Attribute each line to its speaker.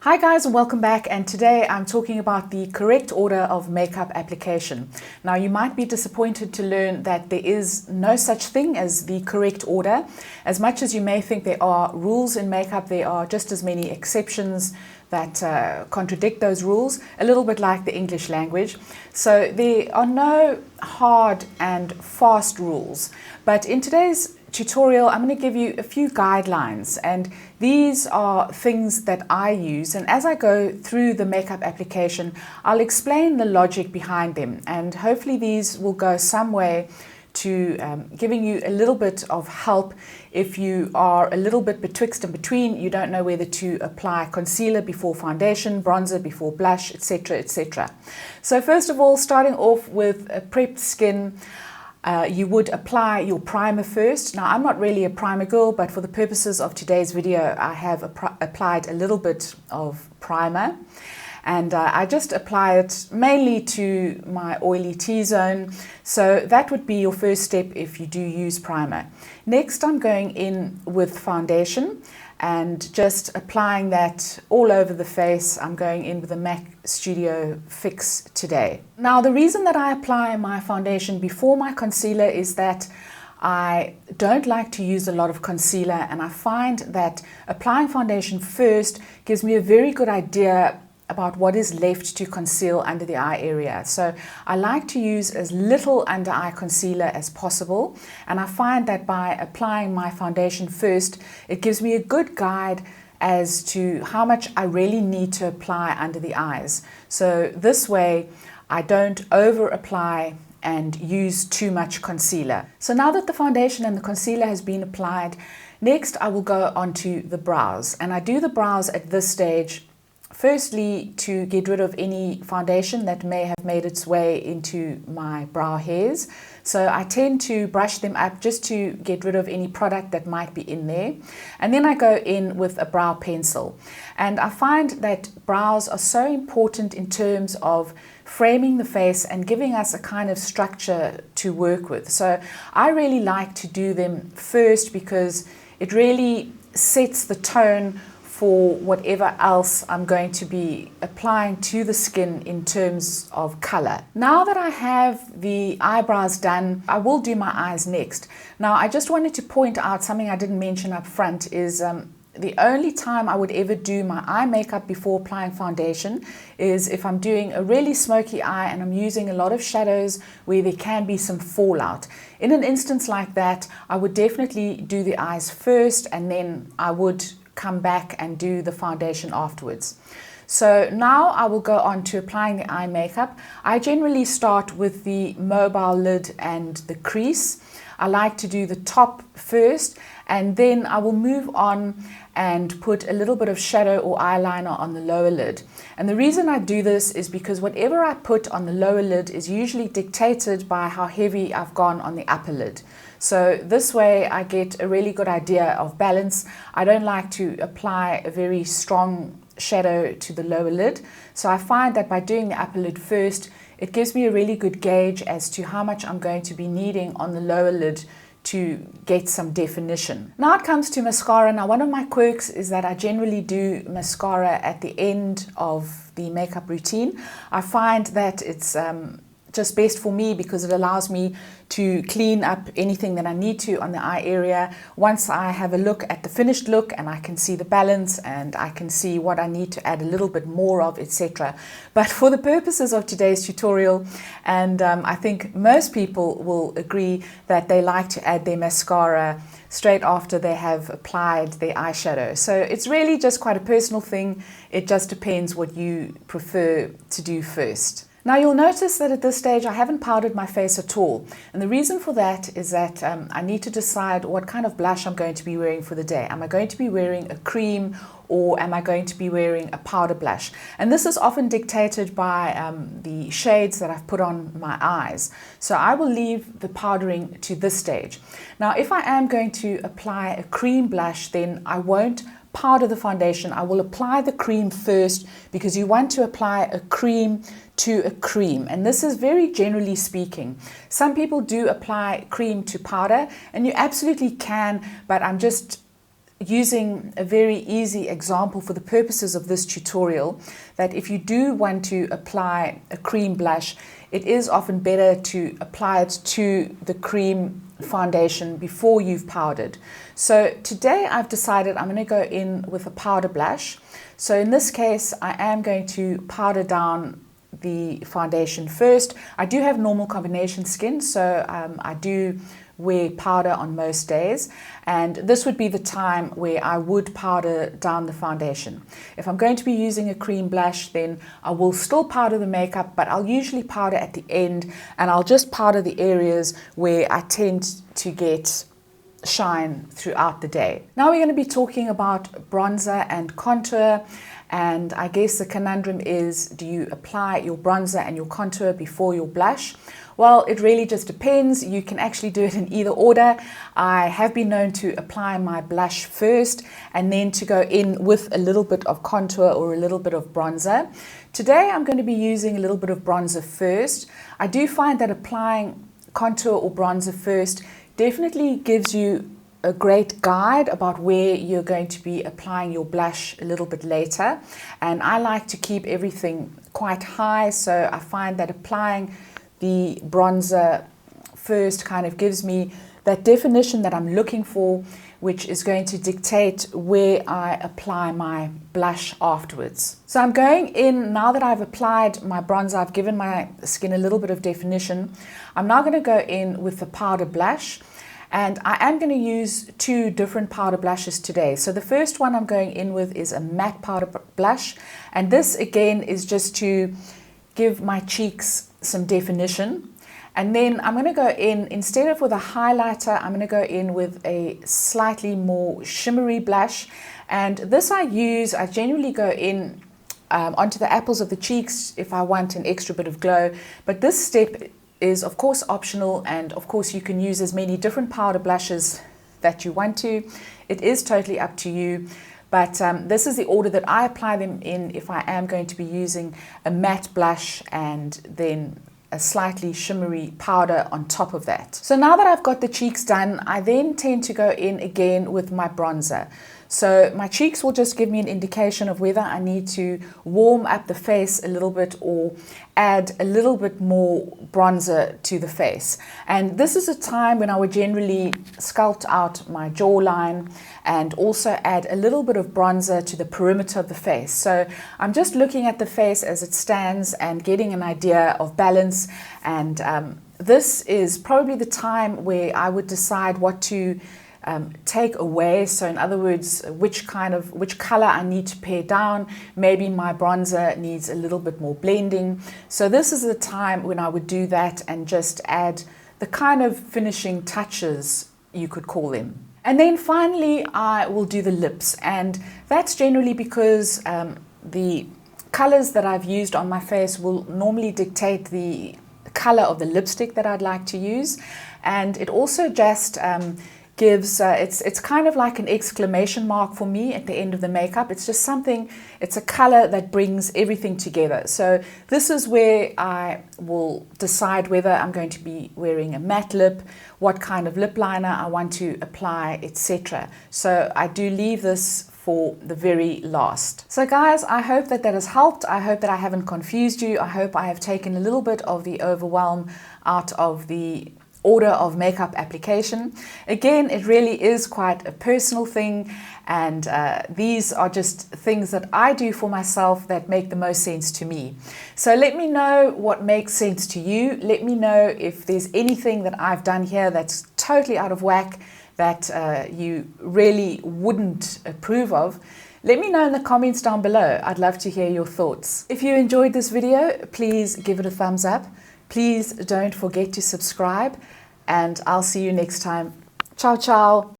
Speaker 1: Hi guys, and welcome back, and today I'm talking about the correct order of makeup application. Now you might be disappointed to learn that there is no such thing as the correct order. As much as you may think there are rules in makeup, there are just as many exceptions that contradict those rules, a little bit like the English language. So there are no hard and fast rules, but in today's tutorial I'm going to give you a few guidelines, and these are things that I use, and as I go through the makeup application I'll explain the logic behind them, and hopefully these will go some way to giving you a little bit of help if you are a little bit betwixt and between. You don't know whether to apply concealer before foundation, bronzer before blush, etc, etc. So first of all, starting off with a prepped skin, you would apply your primer first. Now I'm not really a primer girl, but for the purposes of today's video I have applied a little bit of primer, and I just apply it mainly to my oily T-zone. So that would be your first step if you do use primer. Next I'm going in with foundation and just applying that all over the face. I'm going in with a MAC Studio Fix today. Now the reason that I apply my foundation before my concealer is that I don't like to use a lot of concealer, and I find that applying foundation first gives me a very good idea about what is left to conceal under the eye area. So I like to use as little under eye concealer as possible, and I find that by applying my foundation first it gives me a good guide as to how much I really need to apply under the eyes. So this way I don't over apply and use too much concealer. So now that the foundation and the concealer has been applied, next I will go on to the brows, and I do the brows at this stage firstly to get rid of any foundation that may have made its way into my brow hairs. So I tend to brush them up just to get rid of any product that might be in there. And then I go in with a brow pencil. And I find that brows are so important in terms of framing the face and giving us a kind of structure to work with. So I really like to do them first because it really sets the tone for whatever else I'm going to be applying to the skin in terms of color. Now that I have the eyebrows done, I will do my eyes next. Now I just wanted to point out something I didn't mention up front is the only time I would ever do my eye makeup before applying foundation is if I'm doing a really smoky eye and I'm using a lot of shadows where there can be some fallout. In an instance like that, I would definitely do the eyes first, and then I would come back and do the foundation afterwards. So now I will go on to applying the eye makeup. I generally start with the mobile lid and the crease. I like to do the top first, and then I will move on and put a little bit of shadow or eyeliner on the lower lid. And the reason I do this is because whatever I put on the lower lid is usually dictated by how heavy I've gone on the upper lid. So this way I get a really good idea of balance. I don't like to apply a very strong shadow to the lower lid. So I find that by doing the upper lid first, it gives me a really good gauge as to how much I'm going to be needing on the lower lid to get some definition. Now it comes to mascara. Now one of my quirks is that I generally do mascara at the end of the makeup routine. I find that it's just best for me because it allows me to clean up anything that I need to on the eye area. Once I have a look at the finished look and I can see the balance and I can see what I need to add a little bit more of, etc. But for the purposes of today's tutorial, and I think most people will agree that they like to add their mascara straight after they have applied their eyeshadow. So it's really just quite a personal thing. It just depends what you prefer to do first. Now you'll notice that at this stage I haven't powdered my face at all, and the reason for that is that I need to decide what kind of blush I'm going to be wearing for the day. Am I going to be wearing a cream or am I going to be wearing a powder blush? And this is often dictated by the shades that I've put on my eyes. So I will leave the powdering to this stage. Now if I am going to apply a cream blush, then I won't powder the foundation. I will apply the cream first because you want to apply a cream to a cream, and this is very generally speaking. Some people do apply cream to powder, and you absolutely can, but I'm just using a very easy example for the purposes of this tutorial, that if you do want to apply a cream blush, it is often better to apply it to the cream foundation before you've powdered. So today I've decided I'm going to go in with a powder blush. So in this case, I am going to powder down the foundation first. I do have normal combination skin, so I do wear powder on most days, and this would be the time where I would powder down the foundation. If I'm going to be using a cream blush, then I will still powder the makeup, but I'll usually powder at the end, and I'll just powder the areas where I tend to get shine throughout the day. Now we're going to be talking about bronzer and contour, and I guess the conundrum is, do you apply your bronzer and your contour before your blush? Well, it really just depends. You can actually do it in either order. I have been known to apply my blush first and then to go in with a little bit of contour or a little bit of bronzer. Today I'm going to be using a little bit of bronzer first. I do find that applying contour or bronzer first definitely gives you a great guide about where you're going to be applying your blush a little bit later. And I like to keep everything quite high, so I find that applying the bronzer first kind of gives me that definition that I'm looking for, which is going to dictate where I apply my blush afterwards. So I'm going in, now that I've applied my bronzer, I've given my skin a little bit of definition. I'm now going to go in with the powder blush, and I am going to use two different powder blushes today. So the first one I'm going in with is a matte powder blush, and this again is just to give my cheeks some definition. And then I'm going to go in, instead of with a highlighter, I'm going to go in with a slightly more shimmery blush. And this I generally go in onto the apples of the cheeks if I want an extra bit of glow. But this step is of course optional, and of course you can use as many different powder blushes that you want to. It is totally up to you. But this is the order that I apply them in if I am going to be using a matte blush and then a slightly shimmery powder on top of that. So now that I've got the cheeks done, I then tend to go in again with my bronzer. So my cheeks will just give me an indication of whether I need to warm up the face a little bit or add a little bit more bronzer to the face. And this is a time when I would generally sculpt out my jawline and also add a little bit of bronzer to the perimeter of the face. So I'm just looking at the face as it stands and getting an idea of balance, and this is probably the time where I would decide what to take away. So in other words, which color I need to pare down. Maybe my bronzer needs a little bit more blending. So this is the time when I would do that and just add the kind of finishing touches, you could call them. And then finally I will do the lips, and that's generally because the colors that I've used on my face will normally dictate the color of the lipstick that I'd like to use. And it also just gives, it's kind of like an exclamation mark for me at the end of the makeup. It's just something, it's a color that brings everything together. So this is where I will decide whether I'm going to be wearing a matte lip, what kind of lip liner I want to apply, etc. So I do leave this for the very last. So guys, I hope that has helped. I hope that I haven't confused you. I hope I have taken a little bit of the overwhelm out of the order of makeup application. Again, it really is quite a personal thing, and these are just things that I do for myself that make the most sense to me. So let me know what makes sense to you. Let me know if there's anything that I've done here that's totally out of whack, that you really wouldn't approve of. Let me know in the comments down below. I'd love to hear your thoughts. If you enjoyed this video, please give it a thumbs up. Please don't forget to subscribe, and I'll see you next time. Ciao, ciao.